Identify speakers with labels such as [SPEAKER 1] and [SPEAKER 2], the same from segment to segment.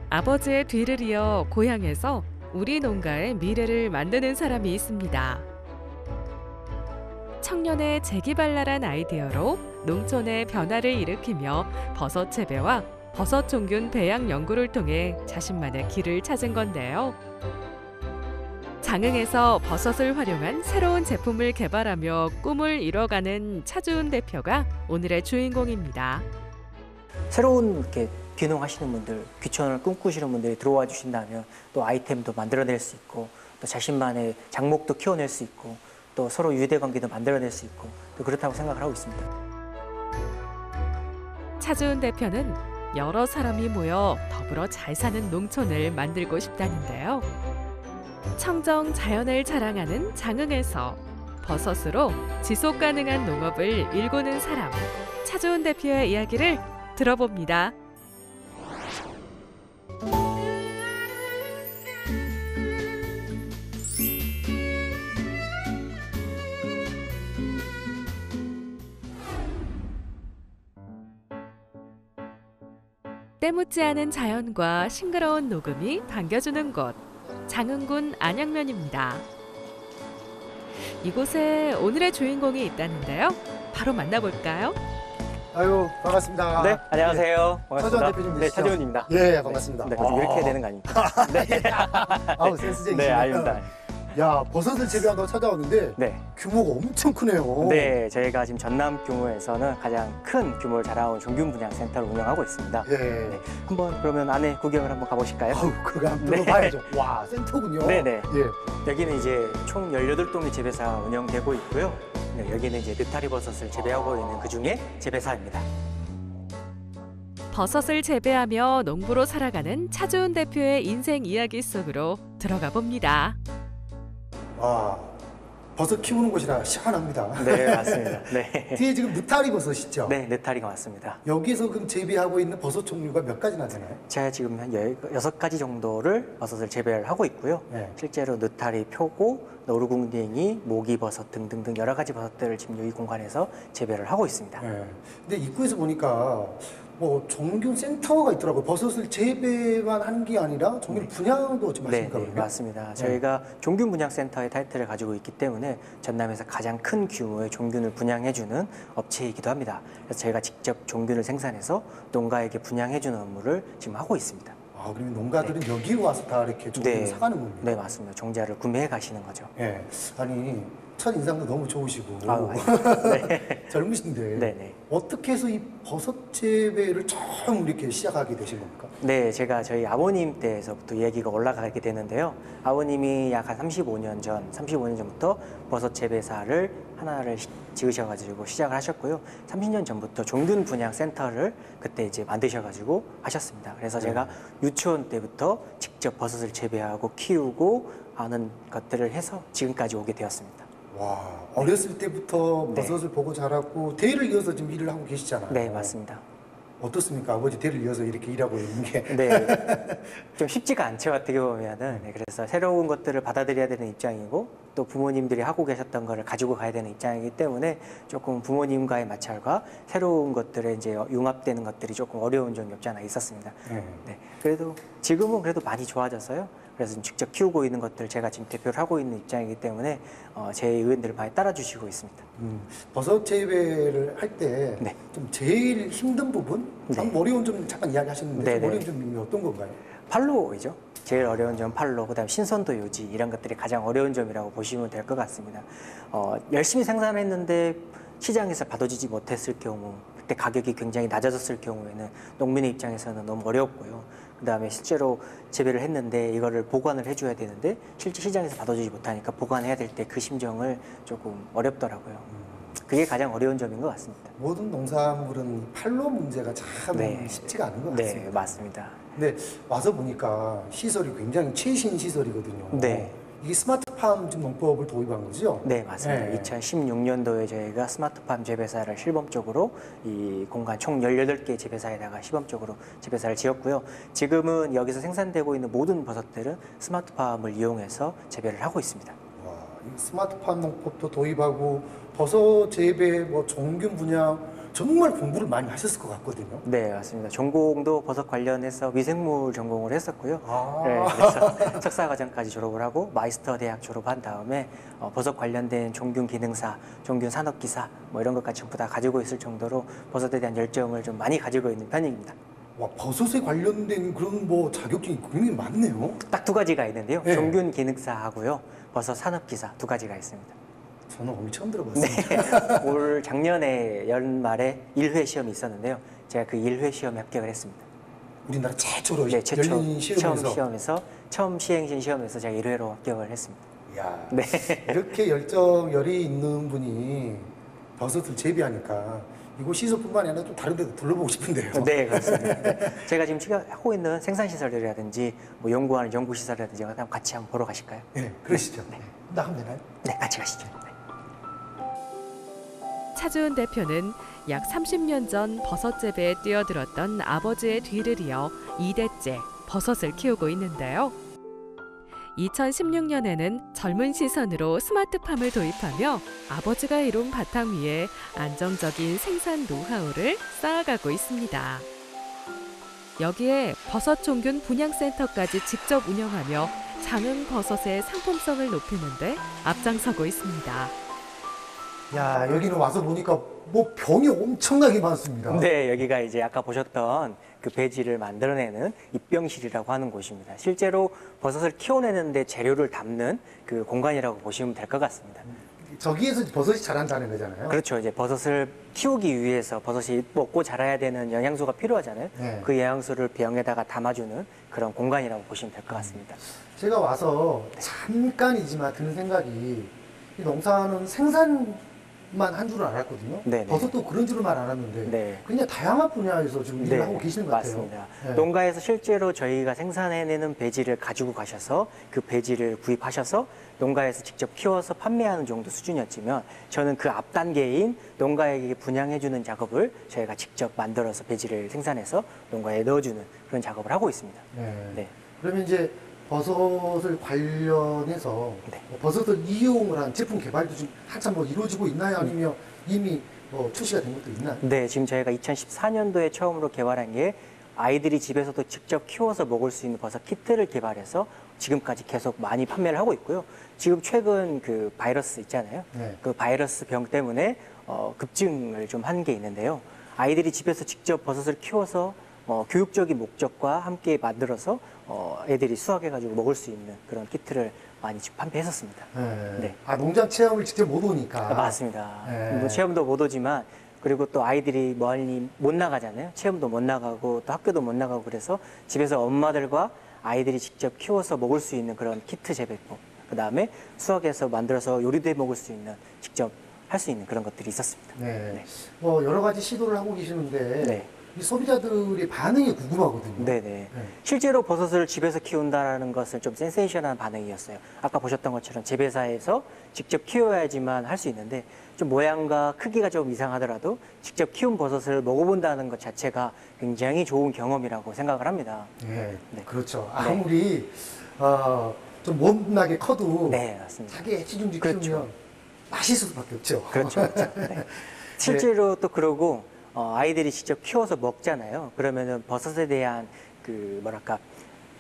[SPEAKER 1] 아버지의 뒤를 이어 고향에서 우리 농가의 미래를 만드는 사람이 있습니다. 청년의 재기발랄한 아이디어로 농촌의 변화를 일으키며 버섯 재배와 버섯 종균 배양 연구를 통해 자신만의 길을 찾은 건데요. 장흥에서 버섯을 활용한 새로운 제품을 개발하며 꿈을 이뤄가는 차주은 대표가 오늘의 주인공입니다.
[SPEAKER 2] 새로운 이렇게 귀농하시는 분들, 귀촌을 꿈꾸시는 분들이 들어와 주신다면 또 아이템도 만들어낼 수 있고 또 자신만의 장목도 키워낼 수 있고 또 서로 유대관계도 만들어낼 수 있고 또 그렇다고 생각을 하고 있습니다.
[SPEAKER 1] 차주은 대표는 여러 사람이 모여 더불어 잘 사는 농촌을 만들고 싶다는데요. 청정 자연을 자랑하는 장흥에서 버섯으로 지속 가능한 농업을 일구는 사람, 차주은 대표의 이야기를 들어봅니다. 때묻지 않은 자연과 싱그러운 녹음이 반겨주는 곳, 장흥군 안양면입니다. 이곳에 오늘의 주인공이 있다는데요. 바로 만나볼까요?
[SPEAKER 3] 아유, 반갑습니다.
[SPEAKER 2] 네, 안녕하세요.
[SPEAKER 3] 네,
[SPEAKER 2] 반갑습니다.
[SPEAKER 3] 차주은 대표님
[SPEAKER 2] 네,
[SPEAKER 3] 되시죠?
[SPEAKER 2] 차주은입니다.
[SPEAKER 3] 예, 반갑습니다.
[SPEAKER 2] 네, 이렇게 해야 되는 거 아닙니까? 네.
[SPEAKER 3] 아우, 센스쟁이시네.
[SPEAKER 2] 네, 아닙니다.
[SPEAKER 3] 야, 버섯을 재배한다고 찾아왔는데
[SPEAKER 2] 네.
[SPEAKER 3] 규모가 엄청 크네요.
[SPEAKER 2] 네, 저희가 지금 전남 규모에서는 가장 큰 규모를 자라온 종균 분양 센터를 운영하고 있습니다.
[SPEAKER 3] 예.
[SPEAKER 2] 네, 한번 그러면 안에 구경을 한번 가보실까요?
[SPEAKER 3] 아우, 그거 한번
[SPEAKER 2] 네.
[SPEAKER 3] 들어봐야죠. 와, 센터군요.
[SPEAKER 2] 네네.
[SPEAKER 3] 예.
[SPEAKER 2] 여기는 이제 총 18동의 재배사가 운영되고 있고요. 네, 여기는 이제 느타리 버섯을 재배하고 있는 그 중에 재배사입니다.
[SPEAKER 1] 버섯을 재배하며 농부로 살아가는 차주은 대표의 인생 이야기 속으로 들어가 봅니다.
[SPEAKER 3] 와, 버섯 키우는 곳이라 시원합니다.
[SPEAKER 2] 네, 맞습니다. 네.
[SPEAKER 3] 뒤에 지금 느타리 버섯이죠?
[SPEAKER 2] 네, 느타리가 맞습니다.
[SPEAKER 3] 여기서 그럼 재배하고 있는 버섯 종류가 몇 가지나 되나요?
[SPEAKER 2] 제가 지금 한 6가지 정도를 버섯을 재배를 하고 있고요.
[SPEAKER 3] 네.
[SPEAKER 2] 실제로 느타리, 표고, 노루궁뎅이, 모기버섯 등등등 여러 가지 버섯들을 지금 이 공간에서 재배를 하고 있습니다.
[SPEAKER 3] 네. 근데 입구에서 보니까 뭐 종균 센터가 있더라고요. 버섯을 재배만 하는 게 아니라 종균 분양도 지금
[SPEAKER 2] 네,
[SPEAKER 3] 하십니까?
[SPEAKER 2] 네,
[SPEAKER 3] 그러면?
[SPEAKER 2] 맞습니다. 저희가 종균 분양센터의 타이틀을 가지고 있기 때문에 전남에서 가장 큰 규모의 종균을 분양해주는 업체이기도 합니다. 그래서 저희가 직접 종균을 생산해서 농가에게 분양해주는 업무를 지금 하고 있습니다.
[SPEAKER 3] 아, 그러면 농가들은 여기로 와서 다 이렇게 종균을 사가는 겁니다.
[SPEAKER 2] 네, 맞습니다. 종자를 구매해 가시는 거죠.
[SPEAKER 3] 예. 아니, 첫 인상도 너무 좋으시고
[SPEAKER 2] 아유, 네.
[SPEAKER 3] 젊으신데
[SPEAKER 2] 네네.
[SPEAKER 3] 어떻게 해서 이 버섯 재배를 처음 이렇게 시작하게 되신 겁니까?
[SPEAKER 2] 네, 제가 저희 아버님 때에서부터 얘기가 올라가게 되는데요. 아버님이 약 한 35년 전부터 버섯 재배사를 하나를 지으셔가지고 시작을 하셨고요. 30년 전부터 종균 분양 센터를 그때 이제 만드셔가지고 하셨습니다. 그래서 제가 유치원 때부터 직접 버섯을 재배하고 키우고 하는 것들을 해서 지금까지 오게 되었습니다.
[SPEAKER 3] 와, 어렸을 때부터
[SPEAKER 2] 네.
[SPEAKER 3] 버섯을 보고 자랐고 대를 이어서 지금 일을 하고 계시잖아요.
[SPEAKER 2] 네, 맞습니다.
[SPEAKER 3] 어떻습니까? 아버지 대를 이어서 이렇게 일하고 있는 게.
[SPEAKER 2] 네, 좀 쉽지가 않죠, 어떻게 보면은. 네, 그래서 새로운 것들을 받아들여야 되는 입장이고 또 부모님들이 하고 계셨던 거를 가지고 가야 되는 입장이기 때문에 조금 부모님과의 마찰과 새로운 것들에 이제 융합되는 것들이 조금 어려운 점이 없지 않아 있었습니다. 네, 그래도 지금은 그래도 많이 좋아져서요. 그래서 지금 직접 키우고 있는 것들 제가 지금 대표를 하고 있는 입장이기 때문에 제 의견들을 많이 따라주시고 있습니다.
[SPEAKER 3] 버섯 재배를 할 때 좀
[SPEAKER 2] 네.
[SPEAKER 3] 제일 힘든 부분?
[SPEAKER 2] 네.
[SPEAKER 3] 방금 어려운 점 잠깐 이야기하셨는데
[SPEAKER 2] 네네.
[SPEAKER 3] 좀 어려운 점이 어떤 건가요?
[SPEAKER 2] 판로이죠. 제일 어려운 점은 판로, 그다음 신선도 유지 이런 것들이 가장 어려운 점이라고 보시면 될 것 같습니다. 열심히 생산했는데 시장에서 받아주지 못했을 경우, 그때 가격이 굉장히 낮아졌을 경우에는 농민의 입장에서는 너무 어렵고요. 그다음에 실제로 재배를 했는데 이거를 보관을 해줘야 되는데 실제 시장에서 받아주지 못하니까 보관해야 될 때 그 심정을 조금 어렵더라고요. 그게 가장 어려운 점인 것 같습니다.
[SPEAKER 3] 모든 농산물은 판로 문제가 참
[SPEAKER 2] 네.
[SPEAKER 3] 쉽지가 않은 것
[SPEAKER 2] 네,
[SPEAKER 3] 같습니다.
[SPEAKER 2] 맞습니다.
[SPEAKER 3] 근데 와서 보니까 시설이 굉장히 최신 시설이거든요.
[SPEAKER 2] 네.
[SPEAKER 3] 이게 스마트팜 농법을 도입한 거죠?
[SPEAKER 2] 네, 맞습니다.
[SPEAKER 3] 네.
[SPEAKER 2] 2016년도에 저희가 스마트팜 재배사를 시범적으로 이 공간 총 18개 재배사에다가 시범적으로 재배사를 지었고요. 지금은 여기서 생산되고 있는 모든 버섯들은 스마트팜을 이용해서 재배를 하고 있습니다.
[SPEAKER 3] 와, 이 스마트팜 농법도 도입하고 버섯 재배, 뭐 종균 분양 정말 공부를 많이 하셨을 것 같거든요.
[SPEAKER 2] 네, 맞습니다. 전공도 버섯 관련해서 미생물 전공을 했었고요.
[SPEAKER 3] 아.
[SPEAKER 2] 네, 그래서 석사과정까지 졸업을 하고 마이스터 대학 졸업한 다음에 버섯 관련된 종균 기능사, 종균 산업기사 뭐 이런 것까지 전부 다 가지고 있을 정도로 버섯에 대한 열정을 좀 많이 가지고 있는 편입니다.
[SPEAKER 3] 와, 버섯에 관련된 그런 뭐 자격증이 굉장히 많네요.
[SPEAKER 2] 딱 두 가지가 있는데요.
[SPEAKER 3] 네.
[SPEAKER 2] 종균 기능사하고요. 버섯 산업기사 두 가지가 있습니다.
[SPEAKER 3] 저는 오늘 처음 들어봤습니다.
[SPEAKER 2] 올 작년에 연말에 1회 시험이 있었는데요. 제가 그 1회 시험에 합격을 했습니다.
[SPEAKER 3] 우리나라 최초로
[SPEAKER 2] 네, 최초
[SPEAKER 3] 열린 시험에서.
[SPEAKER 2] 처음 시행신 시험에서 제가 1회로 합격을 했습니다.
[SPEAKER 3] 이야,
[SPEAKER 2] 네.
[SPEAKER 3] 이렇게 열이 있는 분이 버섯을 재배하니까 이곳 시설뿐만이 아니라 좀 다른 데도 둘러보고 싶은데요.
[SPEAKER 2] 네, 그렇습니다. 제가 지금 하고 있는 생산시설이라든지 뭐 연구하는 연구시설이라든지 같이 한번 보러 가실까요?
[SPEAKER 3] 네, 그러시죠. 나가면 되나요?
[SPEAKER 2] 네, 같이 가시죠. 네.
[SPEAKER 1] 차주은 대표는 약 30년 전 버섯 재배에 뛰어들었던 아버지의 뒤를 이어 2대째 버섯을 키우고 있는데요. 2016년에는 젊은 시선으로 스마트팜을 도입하며 아버지가 이룬 바탕 위에 안정적인 생산 노하우를 쌓아가고 있습니다. 여기에 버섯 종균 분양센터까지 직접 운영하며 장흥 버섯의 상품성을 높이는 데 앞장서고 있습니다.
[SPEAKER 3] 야, 여기는 와서 보니까 뭐 병이 엄청나게 많습니다.
[SPEAKER 2] 네, 여기가 이제 아까 보셨던 그 배지를 만들어내는 입병실이라고 하는 곳입니다. 실제로 버섯을 키워내는데 재료를 담는 그 공간이라고 보시면 될 것 같습니다.
[SPEAKER 3] 저기에서 버섯이 자란다는 거잖아요.
[SPEAKER 2] 그렇죠. 이제 버섯을 키우기 위해서 버섯이 먹고 자라야 되는 영양소가 필요하잖아요.
[SPEAKER 3] 네.
[SPEAKER 2] 그 영양소를 병에다가 담아주는 그런 공간이라고 보시면 될 것 같습니다.
[SPEAKER 3] 제가 와서 잠깐이지만 드는 생각이 이 농사는 생산만 한 줄은 알았거든요.
[SPEAKER 2] 네네.
[SPEAKER 3] 버섯도 그런 줄은 알았는데
[SPEAKER 2] 네.
[SPEAKER 3] 그냥 다양한 분야에서 지금 일을 하고 계시는 것 같아요.
[SPEAKER 2] 맞습니다.
[SPEAKER 3] 네.
[SPEAKER 2] 농가에서 실제로 저희가 생산해내는 배지를 가지고 가셔서 그 배지를 구입하셔서 농가에서 직접 키워서 판매하는 정도 수준이었지만 저는 그 앞 단계인 농가에게 분양해주는 작업을 저희가 직접 만들어서 배지를 생산해서 농가에 넣어주는 그런 작업을 하고 있습니다.
[SPEAKER 3] 네.
[SPEAKER 2] 네.
[SPEAKER 3] 그러면 이제 버섯을 관련해서
[SPEAKER 2] 네.
[SPEAKER 3] 뭐 버섯을 이용을 한 제품 개발도 좀 한참 뭐 이루어지고 있나요? 아니면 이미 뭐 출시가 된 것도 있나요?
[SPEAKER 2] 네, 지금 저희가 2014년도에 처음으로 개발한 게 아이들이 집에서도 직접 키워서 먹을 수 있는 버섯 키트를 개발해서 지금까지 계속 많이 판매를 하고 있고요. 지금 최근 그 바이러스 있잖아요.
[SPEAKER 3] 네.
[SPEAKER 2] 그 바이러스 병 때문에 급증을 좀 한 게 있는데요. 아이들이 집에서 직접 버섯을 키워서 교육적인 목적과 함께 만들어서 애들이 수확해가지고 먹을 수 있는 그런 키트를 많이 지금 판매했었습니다.
[SPEAKER 3] 네.
[SPEAKER 2] 네.
[SPEAKER 3] 아, 농장 체험을 직접 못 오니까.
[SPEAKER 2] 맞습니다.
[SPEAKER 3] 네.
[SPEAKER 2] 뭐 체험도 못 오지만 그리고 또 아이들이 멀리 못 나가잖아요. 체험도 못 나가고 또 학교도 못 나가고 그래서 집에서 엄마들과 아이들이 직접 키워서 먹을 수 있는 그런 키트 재배법, 그 다음에 수확해서 만들어서 요리도 해 먹을 수 있는 직접 할 수 있는 그런 것들이 있었습니다.
[SPEAKER 3] 네.
[SPEAKER 2] 네.
[SPEAKER 3] 뭐 여러 가지 시도를 하고 계시는데
[SPEAKER 2] 네.
[SPEAKER 3] 이 소비자들의 반응이 궁금하거든요.
[SPEAKER 2] 네네. 실제로 버섯을 집에서 키운다는 것은 좀 센세이션한 반응이었어요. 아까 보셨던 것처럼 재배사에서 직접 키워야지만 할 수 있는데 좀 모양과 크기가 좀 이상하더라도 직접 키운 버섯을 먹어본다는 것 자체가 굉장히 좋은 경험이라고 생각을 합니다.
[SPEAKER 3] 네.
[SPEAKER 2] 네.
[SPEAKER 3] 그렇죠. 아무리 좀 못나게 커도
[SPEAKER 2] 네, 맞습니다.
[SPEAKER 3] 자기 애지중지
[SPEAKER 2] 그렇죠.
[SPEAKER 3] 키우면 맛있을 수밖에 없죠.
[SPEAKER 2] 그렇죠. 그렇죠. 네. 실제로 또 그러고 아이들이 직접 키워서 먹잖아요. 그러면은 버섯에 대한 그 뭐랄까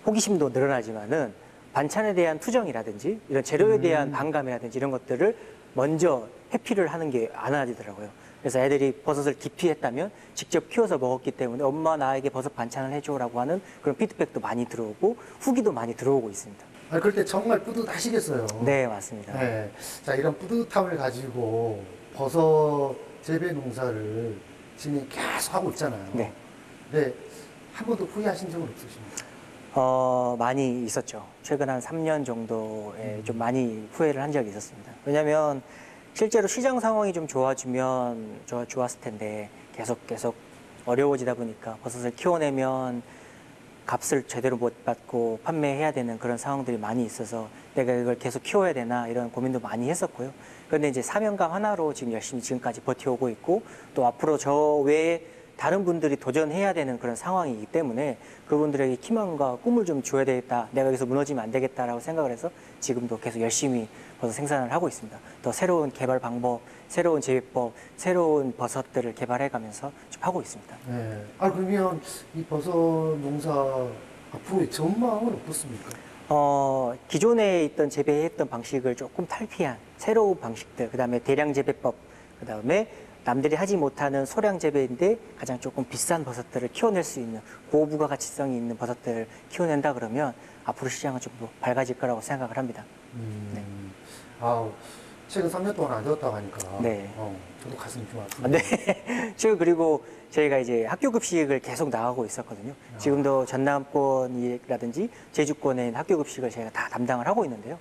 [SPEAKER 2] 호기심도 늘어나지만은 반찬에 대한 투정이라든지 이런 재료에 대한 반감이라든지 이런 것들을 먼저 회피를 하는 게 안 하더라고요. 그래서 애들이 버섯을 기피했다면 직접 키워서 먹었기 때문에 엄마 나에게 버섯 반찬을 해줘라고 하는 그런 피드백도 많이 들어오고 후기도 많이 들어오고 있습니다.
[SPEAKER 3] 아, 그럴 때 정말 뿌듯하시겠어요.
[SPEAKER 2] 네, 맞습니다.
[SPEAKER 3] 네. 자, 이런 뿌듯함을 가지고 버섯 재배 농사를 지금 계속 하고 있잖아요.
[SPEAKER 2] 네.
[SPEAKER 3] 네. 한 번도 후회하신 적은 없으십니까?
[SPEAKER 2] 많이 있었죠. 최근 한 3년 정도에 좀 많이 후회를 한 적이 있었습니다. 왜냐하면 실제로 시장 상황이 좀 좋아지면 좋았을 텐데 계속 어려워지다 보니까 버섯을 키워내면 값을 제대로 못 받고 판매해야 되는 그런 상황들이 많이 있어서 내가 이걸 계속 키워야 되나 이런 고민도 많이 했었고요. 그런데 이제 사명감 하나로 지금 열심히 지금까지 버텨오고 있고 또 앞으로 저 외에 다른 분들이 도전해야 되는 그런 상황이기 때문에 그분들에게 희망과 꿈을 좀 줘야 되겠다. 내가 여기서 무너지면 안 되겠다라고 생각을 해서 지금도 계속 열심히 버섯 생산을 하고 있습니다. 더 새로운 개발 방법, 새로운 재배법, 새로운 버섯들을 개발해가면서 좀 하고 있습니다.
[SPEAKER 3] 네. 아, 그러면 이 버섯 농사 앞으로의 전망은 어떻습니까?
[SPEAKER 2] 기존에 있던 재배했던 방식을 조금 탈피한 새로운 방식들, 그 다음에 대량 재배법, 그 다음에 남들이 하지 못하는 소량 재배인데 가장 조금 비싼 버섯들을 키워낼 수 있는 고부가가치성이 있는 버섯들을 키워낸다 그러면 앞으로 시장은 좀 더 밝아질 거라고 생각을 합니다. 네.
[SPEAKER 3] 아, 최근 3년 동안 안 되었다고 하니까
[SPEAKER 2] 네.
[SPEAKER 3] 저도 가슴이 좀 아픕니다.
[SPEAKER 2] 네. 지금 그리고 저희가 이제 학교 급식을 계속 나가고 있었거든요. 지금도 전남권이라든지 제주권에 학교 급식을 저희가 다 담당을 하고 있는데요.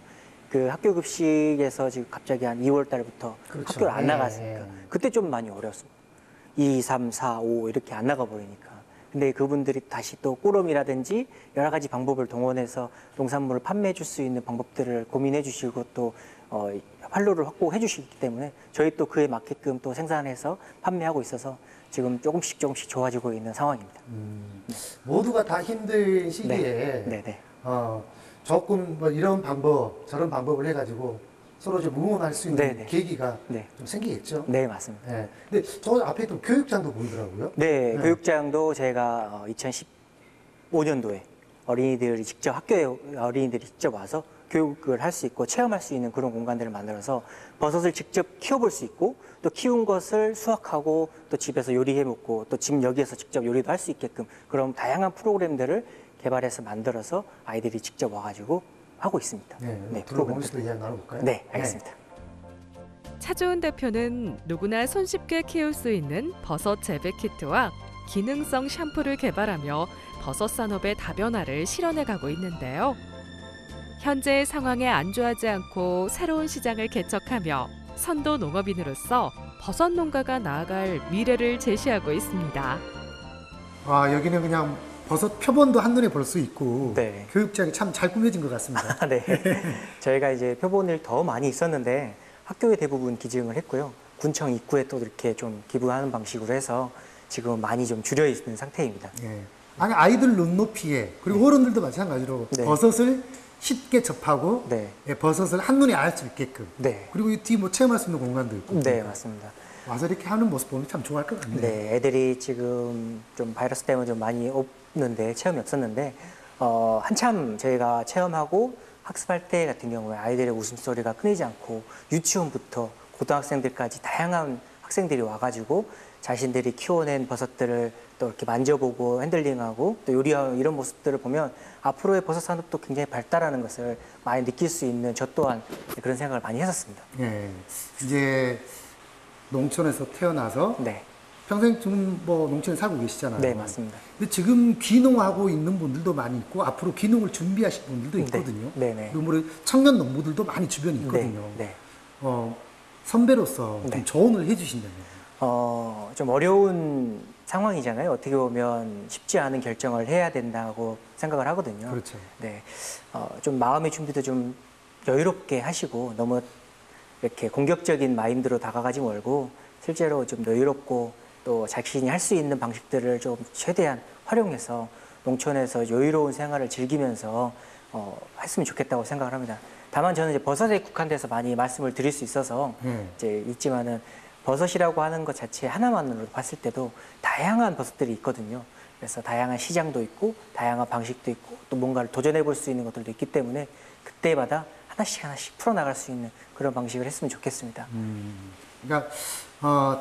[SPEAKER 2] 그 학교 급식에서 지금 갑자기 한 2월 달부터
[SPEAKER 3] 그렇죠.
[SPEAKER 2] 학교를 안
[SPEAKER 3] 네.
[SPEAKER 2] 나갔으니까 그때 좀 많이 어려웠습니다. 2, 3, 4, 5 이렇게 안 나가 버리니까. 근데 그분들이 다시 또 꾸러미라든지 여러 가지 방법을 동원해서 농산물을 판매해 줄 수 있는 방법들을 고민해 주시고 또 활로를 확보해 주시기 때문에 저희 또 그에 맞게끔 또 생산해서 판매하고 있어서 지금 조금씩 좋아지고 있는 상황입니다.
[SPEAKER 3] 모두가 다 힘든 시기에
[SPEAKER 2] 네.
[SPEAKER 3] 조금 뭐 이런 방법, 저런 방법을 해가지고 서로 좀 응원할 수 있는
[SPEAKER 2] 네네.
[SPEAKER 3] 계기가
[SPEAKER 2] 네.
[SPEAKER 3] 좀 생기겠죠.
[SPEAKER 2] 네, 맞습니다.
[SPEAKER 3] 네. 근데 저 앞에 또 교육장도 보이더라고요.
[SPEAKER 2] 네,
[SPEAKER 3] 네.
[SPEAKER 2] 교육장도 제가 2015년도에 어린이들이 직접 학교에 어린이들이 직접 와서 교육을 할 수 있고 체험할 수 있는 그런 공간들을 만들어서 버섯을 직접 키워볼 수 있고 또 키운 것을 수확하고 또 집에서 요리해 먹고 또 집 여기에서 직접 요리도 할 수 있게끔 그런 다양한 프로그램들을 개발해서 만들어서 아이들이 직접 와가지고 하고 있습니다.
[SPEAKER 3] 네, 들어보면서 이야기 나눠볼까요?
[SPEAKER 2] 네, 알겠습니다.
[SPEAKER 1] 차주은 대표는 누구나 손쉽게 키울 수 있는 버섯 재배 키트와 기능성 샴푸를 개발하며 버섯 산업의 다변화를 실현해가고 있는데요. 현재의 상황에 안주하지 않고 새로운 시장을 개척하며 선도 농업인으로서 버섯 농가가 나아갈 미래를 제시하고 있습니다.
[SPEAKER 3] 아, 여기는 그냥 버섯 표본도 한눈에 볼 수 있고
[SPEAKER 2] 네.
[SPEAKER 3] 교육장이 참 잘 꾸며진 것 같습니다.
[SPEAKER 2] 네. 저희가 이제 표본을 더 많이 있었는데 학교에 대부분 기증을 했고요. 군청 입구에 또 이렇게 좀 기부하는 방식으로 해서 지금 많이 좀 줄여 있는 상태입니다.
[SPEAKER 3] 예. 아니, 아이들 눈높이에 그리고 어른들도 마찬가지로
[SPEAKER 2] 네.
[SPEAKER 3] 버섯을 쉽게 접하고
[SPEAKER 2] 네.
[SPEAKER 3] 예, 버섯을 한눈에 알 수 있게끔
[SPEAKER 2] 네.
[SPEAKER 3] 그리고 이 뒤 뭐 체험할 수 있는 공간도 있고
[SPEAKER 2] 네, 맞습니다.
[SPEAKER 3] 와서 이렇게 하는 모습 보면 참 좋아할 것 같네요.
[SPEAKER 2] 네, 애들이 지금 좀 바이러스 때문에 좀 많이 없는데 체험이 없었는데 한참 저희가 체험하고 학습할 때 같은 경우에 아이들의 웃음소리가 끊이지 않고 유치원부터 고등학생들까지 다양한 학생들이 와가지고 자신들이 키워낸 버섯들을 또 이렇게 만져보고 핸들링하고 또 요리하는 이런 모습들을 보면 앞으로의 버섯 산업도 굉장히 발달하는 것을 많이 느낄 수 있는 저 또한 그런 생각을 많이 했었습니다.
[SPEAKER 3] 예. 이제 농촌에서 태어나서
[SPEAKER 2] 네,
[SPEAKER 3] 평생 지금 뭐 농촌에 살고 계시잖아요.
[SPEAKER 2] 네, 맞습니다.
[SPEAKER 3] 근데 지금 귀농하고 있는 분들도 많이 있고 앞으로 귀농을 준비하실 분들도 있거든요.
[SPEAKER 2] 네, 네.
[SPEAKER 3] 그리고 뭐 청년 농부들도 많이 주변에 있거든요.
[SPEAKER 2] 네.
[SPEAKER 3] 선배로서 좀
[SPEAKER 2] 네.
[SPEAKER 3] 조언을 해주신다면.
[SPEAKER 2] 좀 어려운 상황이잖아요. 어떻게 보면 쉽지 않은 결정을 해야 된다고 생각을 하거든요.
[SPEAKER 3] 그렇죠.
[SPEAKER 2] 네. 좀 마음의 준비도 좀 여유롭게 하시고 너무 이렇게 공격적인 마인드로 다가가지 말고 실제로 좀 여유롭고 또 자신이 할 수 있는 방식들을 좀 최대한 활용해서 농촌에서 여유로운 생활을 즐기면서 했으면 좋겠다고 생각을 합니다. 다만 저는 이제 버섯에 국한돼서 많이 말씀을 드릴 수 있어서 이제 있지만은 버섯이라고 하는 것 자체 하나만으로 봤을 때도 다양한 버섯들이 있거든요. 그래서 다양한 시장도 있고 다양한 방식도 있고 또 뭔가를 도전해 볼 수 있는 것들도 있기 때문에 그때마다 하나씩 풀어나갈 수 있는 그런 방식을 했으면 좋겠습니다.
[SPEAKER 3] 그러니까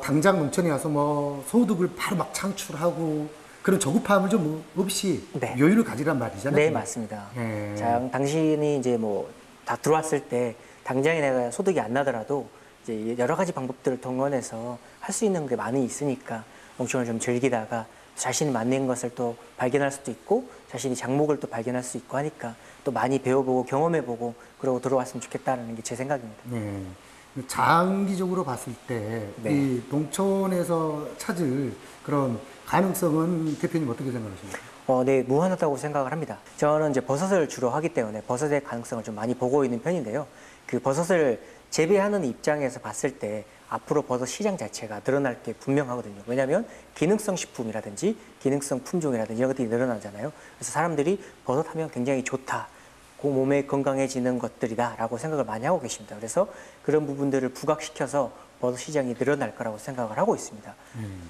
[SPEAKER 3] 당장 농촌에 와서 뭐 소득을 바로 막 창출하고 그런 조급함을 좀 없이
[SPEAKER 2] 네.
[SPEAKER 3] 여유를 가지란 말이잖아요.
[SPEAKER 2] 네, 맞습니다.
[SPEAKER 3] 네.
[SPEAKER 2] 당신이 이제 뭐 다 들어왔을 때 당장에 내가 소득이 안 나더라도 이제 여러 가지 방법들을 동원해서 할 수 있는 게 많이 있으니까 농촌을 좀 즐기다가 자신이 맞는 것을 또 발견할 수도 있고 자신이 장목을 또 발견할 수 있고 하니까 또 많이 배워보고 경험해보고 그러고 들어왔으면 좋겠다는 게 제 생각입니다.
[SPEAKER 3] 네. 장기적으로 봤을 때
[SPEAKER 2] 네.
[SPEAKER 3] 이 농촌에서 찾을 그런 가능성은 대표님 어떻게 생각하십니까?
[SPEAKER 2] 네, 무한하다고 생각을 합니다. 저는 이제 버섯을 주로 하기 때문에 버섯의 가능성을 좀 많이 보고 있는 편인데요. 그 버섯을 재배하는 입장에서 봤을 때 앞으로 버섯 시장 자체가 늘어날 게 분명하거든요. 왜냐하면 기능성 식품이라든지 기능성 품종이라든지 이런 것들이 늘어나잖아요. 그래서 사람들이 버섯하면 굉장히 좋다. 몸에 건강해지는 것들이다라고 생각을 많이 하고 계십니다. 그래서 그런 부분들을 부각시켜서 버섯 시장이 늘어날 거라고 생각을 하고 있습니다.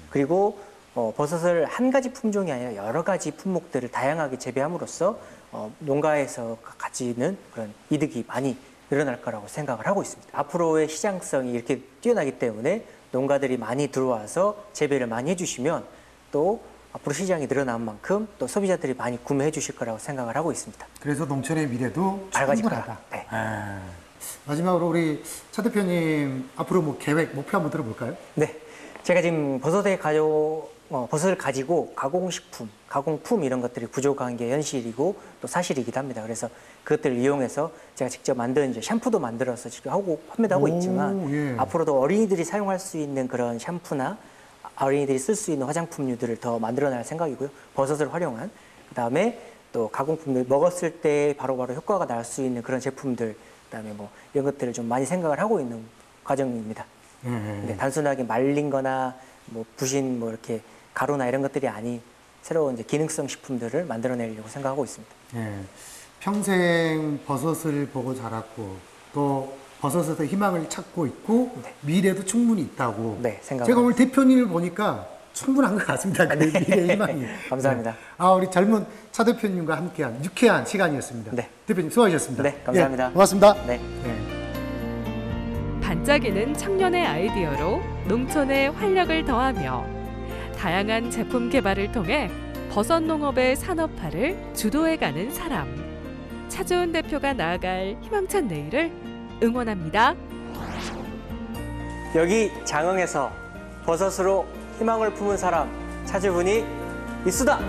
[SPEAKER 2] 그리고 버섯을 한 가지 품종이 아니라 여러 가지 품목들을 다양하게 재배함으로써 농가에서 가지는 그런 이득이 많이 늘어날 거라고 생각을 하고 있습니다. 앞으로의 시장성이 이렇게 뛰어나기 때문에 농가들이 많이 들어와서 재배를 많이 해주시면 또 앞으로 시장이 늘어난 만큼 또 소비자들이 많이 구매해 주실 거라고 생각을 하고 있습니다.
[SPEAKER 3] 그래서 농촌의 미래도
[SPEAKER 2] 밝아질
[SPEAKER 3] 충분하다.
[SPEAKER 2] 거다. 네.
[SPEAKER 3] 마지막으로 우리 차 대표님 앞으로 뭐 계획, 목표 한번 들어볼까요?
[SPEAKER 2] 네, 제가 지금 버섯을 가지고 가공식품, 가공품 이런 것들이 부족한 게 현실이고 또 사실이기도 합니다. 그래서 그것들을 이용해서 제가 직접 만든 이제 샴푸도 만들어서 지금 판매도 하고 있지만
[SPEAKER 3] 예.
[SPEAKER 2] 앞으로도 어린이들이 사용할 수 있는 그런 샴푸나 어린이들이 쓸 수 있는 화장품류들을 더 만들어낼 생각이고요. 버섯을 활용한 그다음에 또 가공품들 먹었을 때 바로바로 효과가 날 수 있는 그런 제품들 그다음에 뭐 이런 것들을 좀 많이 생각을 하고 있는 과정입니다. 근데 단순하게 말린거나 뭐 부신 뭐 이렇게 가루나 이런 것들이 아닌 새로운 이제 기능성 식품들을 만들어내려고 생각하고 있습니다.
[SPEAKER 3] 예. 평생 버섯을 보고 자랐고 또 버섯에서 희망을 찾고 있고
[SPEAKER 2] 네.
[SPEAKER 3] 미래도 충분히 있다고.
[SPEAKER 2] 네,
[SPEAKER 3] 제가 오늘 대표님을 보니까 충분한 것 같습니다. 그 미래 희망이.
[SPEAKER 2] 감사합니다.
[SPEAKER 3] 네. 우리 젊은 차 대표님과 함께한 유쾌한 시간이었습니다.
[SPEAKER 2] 네.
[SPEAKER 3] 대표님 수고하셨습니다.
[SPEAKER 2] 네, 감사합니다.
[SPEAKER 3] 예, 고맙습니다.
[SPEAKER 2] 네.
[SPEAKER 3] 네.
[SPEAKER 1] 반짝이는 청년의 아이디어로 농촌에 활력을 더하며 다양한 제품 개발을 통해 버섯 농업의 산업화를 주도해가는 사람. 차주은 대표가 나아갈 희망찬 내일을 응원합니다.
[SPEAKER 2] 여기 장흥에서 버섯으로 희망을 품은 사람 차주분이 있수다.